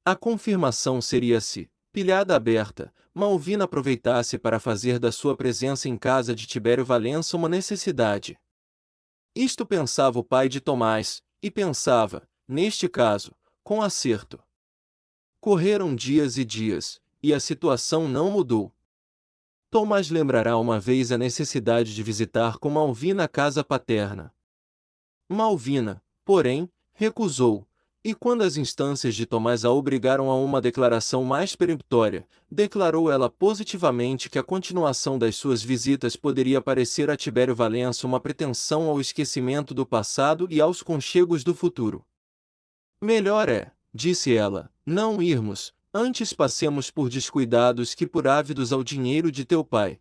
A confirmação seria se, pilhada aberta, Malvina aproveitasse para fazer da sua presença em casa de Tibério Valença uma necessidade. Isto pensava o pai de Tomás, e pensava, neste caso, com acerto. Correram dias e dias, e a situação não mudou. Tomás lembrará uma vez a necessidade de visitar com Malvina a casa paterna. Malvina, porém, recusou, e quando as instâncias de Tomás a obrigaram a uma declaração mais peremptória, declarou ela positivamente que a continuação das suas visitas poderia parecer a Tibério Valença uma pretensão ao esquecimento do passado e aos conchegos do futuro. Melhor é, disse ela, não irmos, antes passemos por descuidados que por ávidos ao dinheiro de teu pai.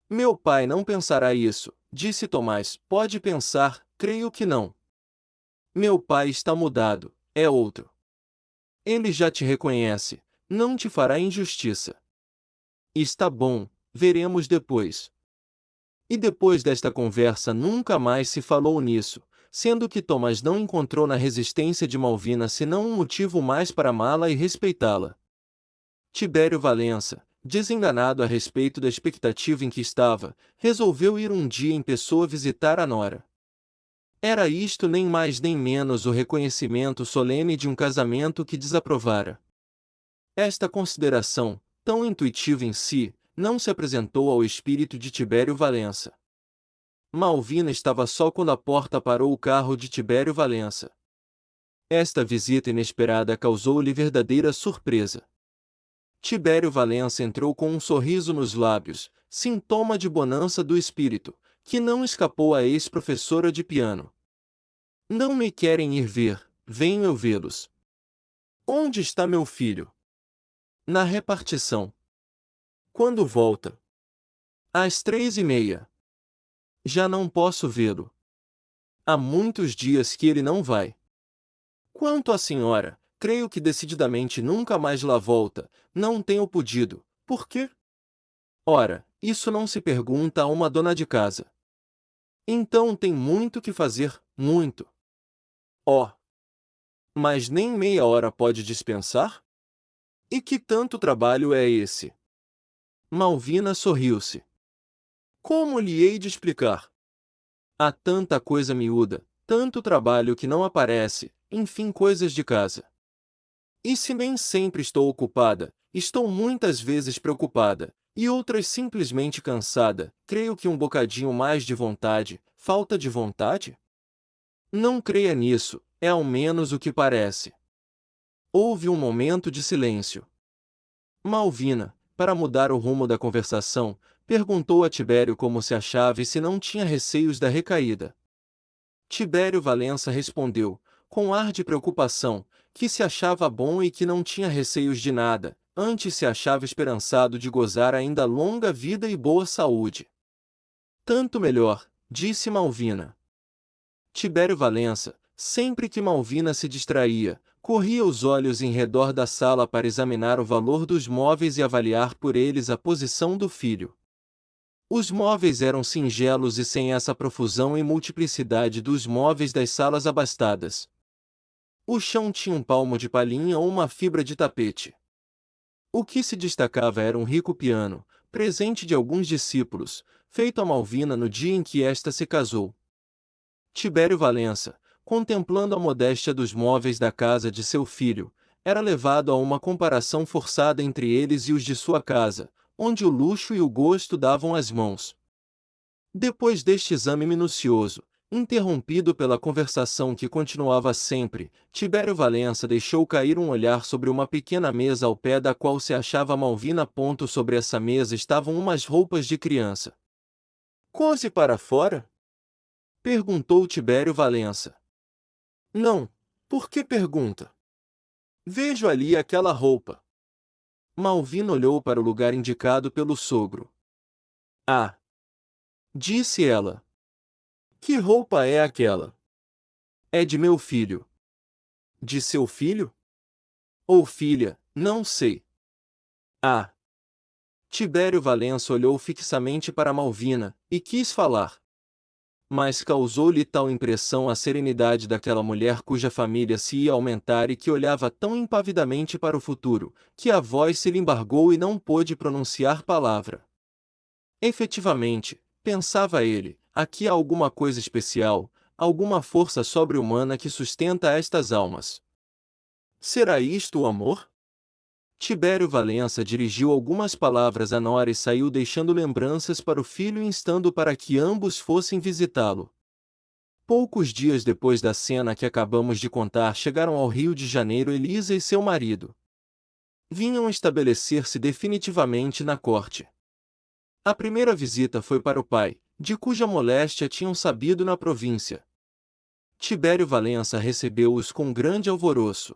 Meu pai não pensará isso, disse Tomás, pode pensar, creio que não. Meu pai está mudado, é outro. Ele já te reconhece, não te fará injustiça. Está bom, veremos depois. E depois desta conversa nunca mais se falou nisso, sendo que Tomás não encontrou na resistência de Malvina senão um motivo mais para amá-la e respeitá-la. Tibério Valença, desenganado a respeito da expectativa em que estava, resolveu ir um dia em pessoa visitar a nora. Era isto nem mais nem menos o reconhecimento solene de um casamento que desaprovara. Esta consideração, tão intuitiva em si, não se apresentou ao espírito de Tibério Valença. Malvina estava só quando a porta parou o carro de Tibério Valença. Esta visita inesperada causou-lhe verdadeira surpresa. Tibério Valença entrou com um sorriso nos lábios, sintoma de bonança do espírito, que não escapou à ex-professora de piano. Não me querem ir ver, venho eu vê-los. Onde está meu filho? Na repartição. Quando volta? Às 3:30. Já não posso vê-lo. Há muitos dias que ele não vai. Quanto à senhora, creio que decididamente nunca mais lá volta, não tenho podido. Por quê? Ora, isso não se pergunta a uma dona de casa. Então tem muito que fazer, muito. Oh! Mas nem meia hora pode dispensar? E que tanto trabalho é esse? Malvina sorriu-se. Como lhe hei de explicar? Há tanta coisa miúda, tanto trabalho que não aparece, enfim coisas de casa. E se nem sempre estou ocupada, estou muitas vezes preocupada, e outras simplesmente cansada, creio que um bocadinho mais de vontade, falta de vontade? Não creia nisso, é ao menos o que parece. Houve um momento de silêncio. Malvina, para mudar o rumo da conversação, perguntou a Tibério como se achava e se não tinha receios da recaída. Tibério Valença respondeu, com ar de preocupação, que se achava bom e que não tinha receios de nada, antes se achava esperançado de gozar ainda longa vida e boa saúde. Tanto melhor, disse Malvina. Tibério Valença, sempre que Malvina se distraía, corria os olhos em redor da sala para examinar o valor dos móveis e avaliar por eles a posição do filho. Os móveis eram singelos e sem essa profusão e multiplicidade dos móveis das salas abastadas. O chão tinha um palmo de palhinha ou uma fibra de tapete. O que se destacava era um rico piano, presente de alguns discípulos, feito a Malvina no dia em que esta se casou. Tibério Valença, contemplando a modéstia dos móveis da casa de seu filho, era levado a uma comparação forçada entre eles e os de sua casa, onde o luxo e o gosto davam as mãos. Depois deste exame minucioso, interrompido pela conversação que continuava sempre, Tibério Valença deixou cair um olhar sobre uma pequena mesa ao pé da qual se achava Malvina. Sobre essa mesa estavam umas roupas de criança. Cose para fora? Perguntou Tibério Valença. Não, por que pergunta? Vejo ali aquela roupa. Malvina olhou para o lugar indicado pelo sogro. Ah! Disse ela. Que roupa é aquela? É de meu filho. De seu filho? Ou filha, não sei. Ah! Tibério Valença olhou fixamente para Malvina, e quis falar. Mas causou-lhe tal impressão a serenidade daquela mulher cuja família se ia aumentar e que olhava tão impavidamente para o futuro, que a voz se lhe embargou e não pôde pronunciar palavra. Efetivamente, pensava ele, aqui há alguma coisa especial, alguma força sobre-humana que sustenta estas almas. Será isto o amor? Tibério Valença dirigiu algumas palavras a Nora e saiu deixando lembranças para o filho instando para que ambos fossem visitá-lo. Poucos dias depois da cena que acabamos de contar chegaram ao Rio de Janeiro Elisa e seu marido. Vinham estabelecer-se definitivamente na corte. A primeira visita foi para o pai, de cuja moléstia tinham sabido na província. Tibério Valença recebeu-os com grande alvoroço.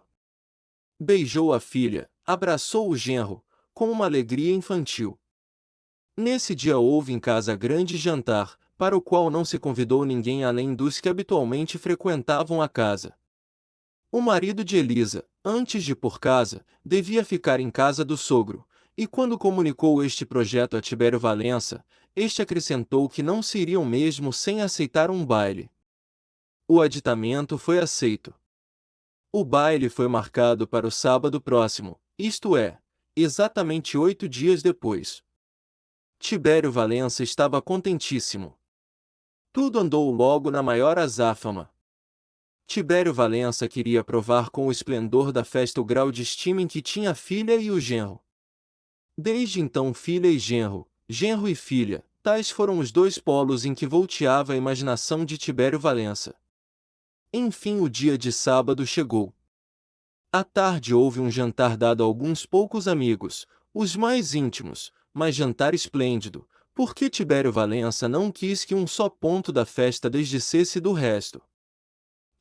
Beijou a filha, abraçou o genro, com uma alegria infantil. Nesse dia houve em casa grande jantar, para o qual não se convidou ninguém além dos que habitualmente frequentavam a casa. O marido de Elisa, antes de ir por casa, devia ficar em casa do sogro, e quando comunicou este projeto a Tibério Valença, este acrescentou que não se iriam mesmo sem aceitar um baile. O aditamento foi aceito. O baile foi marcado para o sábado próximo, isto é, exatamente 8 dias depois. Tibério Valença estava contentíssimo. Tudo andou logo na maior azáfama. Tibério Valença queria provar com o esplendor da festa o grau de estima em que tinha a filha e o genro. Desde então filha e genro, genro e filha, tais foram os dois polos em que volteava a imaginação de Tibério Valença. Enfim o dia de sábado chegou. À tarde houve um jantar dado a alguns poucos amigos, os mais íntimos, mas jantar esplêndido, porque Tibério Valença não quis que um só ponto da festa desdicesse do resto.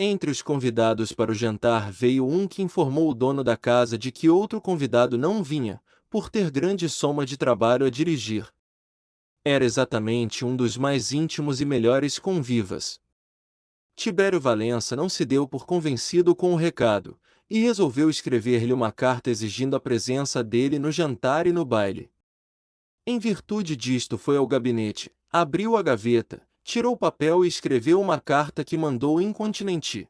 Entre os convidados para o jantar veio um que informou o dono da casa de que outro convidado não vinha, por ter grande soma de trabalho a dirigir. Era exatamente um dos mais íntimos e melhores convivas. Tibério Valença não se deu por convencido com o recado, e resolveu escrever-lhe uma carta exigindo a presença dele no jantar e no baile. Em virtude disto foi ao gabinete, abriu a gaveta, tirou o papel e escreveu uma carta que mandou incontinenti.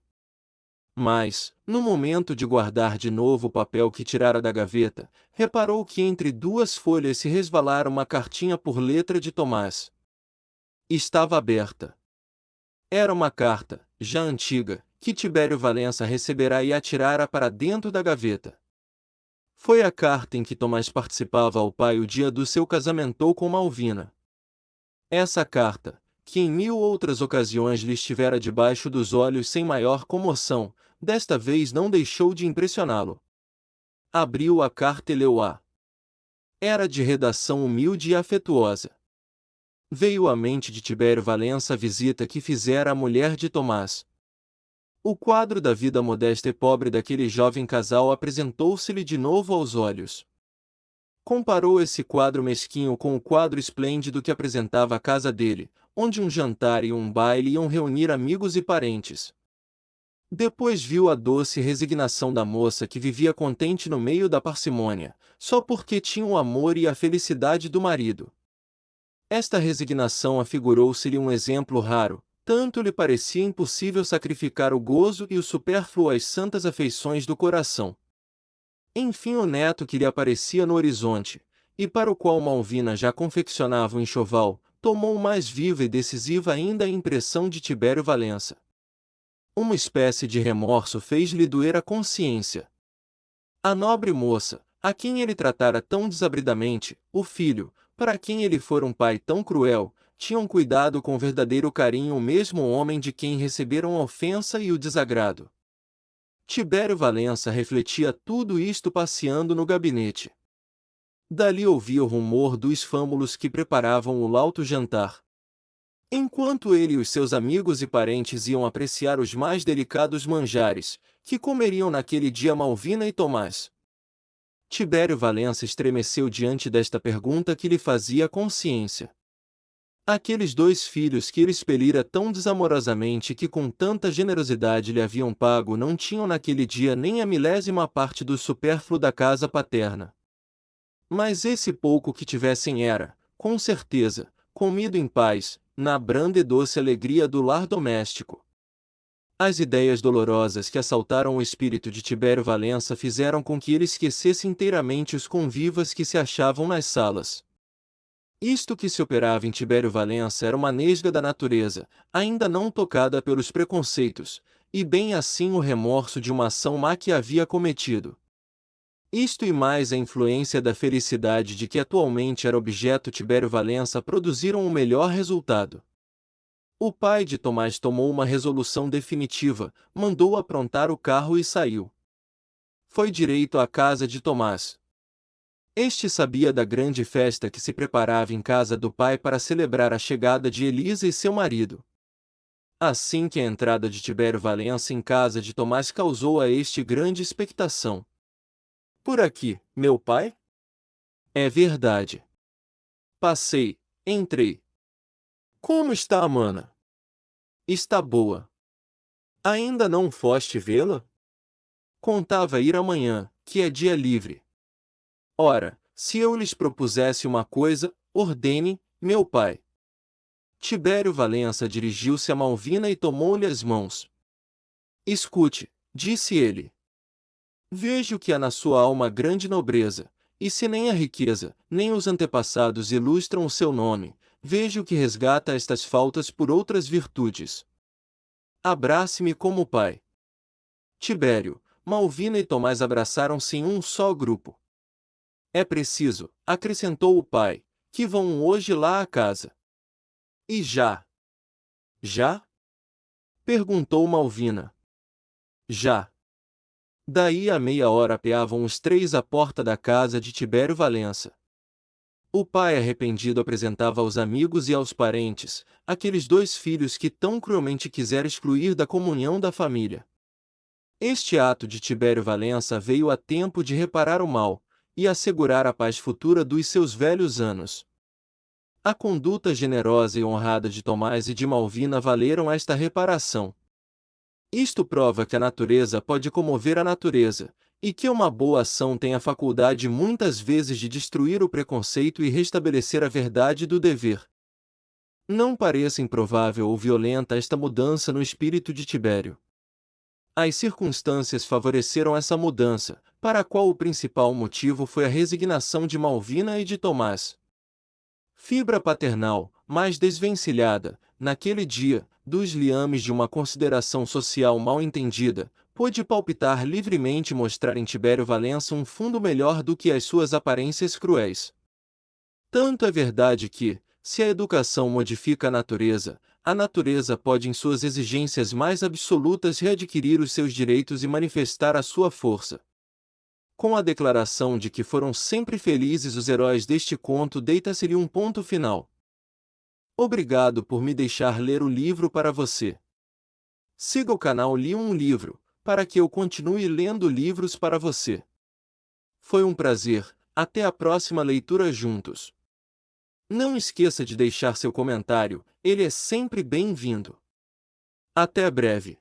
Mas, no momento de guardar de novo o papel que tirara da gaveta, reparou que entre duas folhas se resvalara uma cartinha por letra de Tomás. Estava aberta. Era uma carta, já antiga, que Tibério Valença recebera e atirara para dentro da gaveta. Foi a carta em que Tomás participava ao pai o dia do seu casamento com Malvina. Essa carta, que em 1000 outras ocasiões lhe estivera debaixo dos olhos sem maior comoção, desta vez não deixou de impressioná-lo. Abriu a carta e leu-a. Era de redação humilde e afetuosa. Veio à mente de Tibério Valença a visita que fizera a mulher de Tomás. O quadro da vida modesta e pobre daquele jovem casal apresentou-se-lhe de novo aos olhos. Comparou esse quadro mesquinho com o quadro esplêndido que apresentava a casa dele, onde um jantar e um baile iam reunir amigos e parentes. Depois viu a doce resignação da moça que vivia contente no meio da parcimônia, só porque tinha o amor e a felicidade do marido. Esta resignação afigurou-se-lhe um exemplo raro, tanto lhe parecia impossível sacrificar o gozo e o supérfluo às santas afeições do coração. Enfim o neto que lhe aparecia no horizonte, e para o qual Malvina já confeccionava o enxoval, tomou mais viva e decisiva ainda a impressão de Tibério Valença. Uma espécie de remorso fez-lhe doer a consciência. A nobre moça, a quem ele tratara tão desabridamente, o filho, para quem ele fora um pai tão cruel, tinham cuidado com verdadeiro carinho o mesmo homem de quem receberam a ofensa e o desagrado. Tibério Valença refletia tudo isto passeando no gabinete. Dali ouvia o rumor dos fâmulos que preparavam o lauto jantar. Enquanto ele e os seus amigos e parentes iam apreciar os mais delicados manjares, que comeriam naquele dia Malvina e Tomás. Tibério Valença estremeceu diante desta pergunta que lhe fazia a consciência. Aqueles dois filhos que ele expelira tão desamorosamente que com tanta generosidade lhe haviam pago não tinham naquele dia nem a milésima parte do supérfluo da casa paterna. Mas esse pouco que tivessem era, com certeza, comido em paz, na branda e doce alegria do lar doméstico. As ideias dolorosas que assaltaram o espírito de Tibério Valença fizeram com que ele esquecesse inteiramente os convivas que se achavam nas salas. Isto que se operava em Tibério Valença era uma nesga da natureza, ainda não tocada pelos preconceitos, e bem assim o remorso de uma ação má que havia cometido. Isto e mais a influência da felicidade de que atualmente era objeto Tibério Valença produziram o melhor resultado. O pai de Tomás tomou uma resolução definitiva, mandou aprontar o carro e saiu. Foi direito à casa de Tomás. Este sabia da grande festa que se preparava em casa do pai para celebrar a chegada de Elisa e seu marido. Assim que a entrada de Tibério Valença em casa de Tomás causou a este grande expectação. Por aqui, meu pai? É verdade. Passei, entrei. Como está a mana? Está boa. Ainda não foste vê-la? Contava ir amanhã, que é dia livre. Ora, se eu lhes propusesse uma coisa, ordene, meu pai. Tibério Valença dirigiu-se a Malvina e tomou-lhe as mãos. Escute, disse ele. Vejo que há na sua alma grande nobreza, e se nem a riqueza, nem os antepassados ilustram o seu nome, vejo que resgata estas faltas por outras virtudes. Abrace-me como pai. Tibério, Malvina e Tomás abraçaram-se em um só grupo. É preciso, acrescentou o pai, que vão hoje lá à casa. E já? Já? Perguntou Malvina. Já. Daí a meia hora apeavam os três à porta da casa de Tibério Valença. O pai arrependido apresentava aos amigos e aos parentes, aqueles dois filhos que tão cruelmente quisera excluir da comunhão da família. Este ato de Tibério Valença veio a tempo de reparar o mal, e assegurar a paz futura dos seus velhos anos. A conduta generosa e honrada de Tomás e de Malvina valeram esta reparação. Isto prova que a natureza pode comover a natureza, e que uma boa ação tem a faculdade muitas vezes de destruir o preconceito e restabelecer a verdade do dever. Não pareça improvável ou violenta esta mudança no espírito de Tibério. As circunstâncias favoreceram essa mudança, para a qual o principal motivo foi a resignação de Malvina e de Tomás. Fibra paternal, mais desvencilhada, naquele dia, dos liames de uma consideração social mal entendida, pôde palpitar livremente e mostrar em Tibério Valença um fundo melhor do que as suas aparências cruéis. Tanto é verdade que, se a educação modifica a natureza pode em suas exigências mais absolutas readquirir os seus direitos e manifestar a sua força. Com a declaração de que foram sempre felizes os heróis deste conto, deita-se-lhe um ponto final. Obrigado por me deixar ler o livro para você. Siga o canal Li um Livro, para que eu continue lendo livros para você. Foi um prazer, até a próxima leitura juntos. Não esqueça de deixar seu comentário, ele é sempre bem-vindo. Até breve.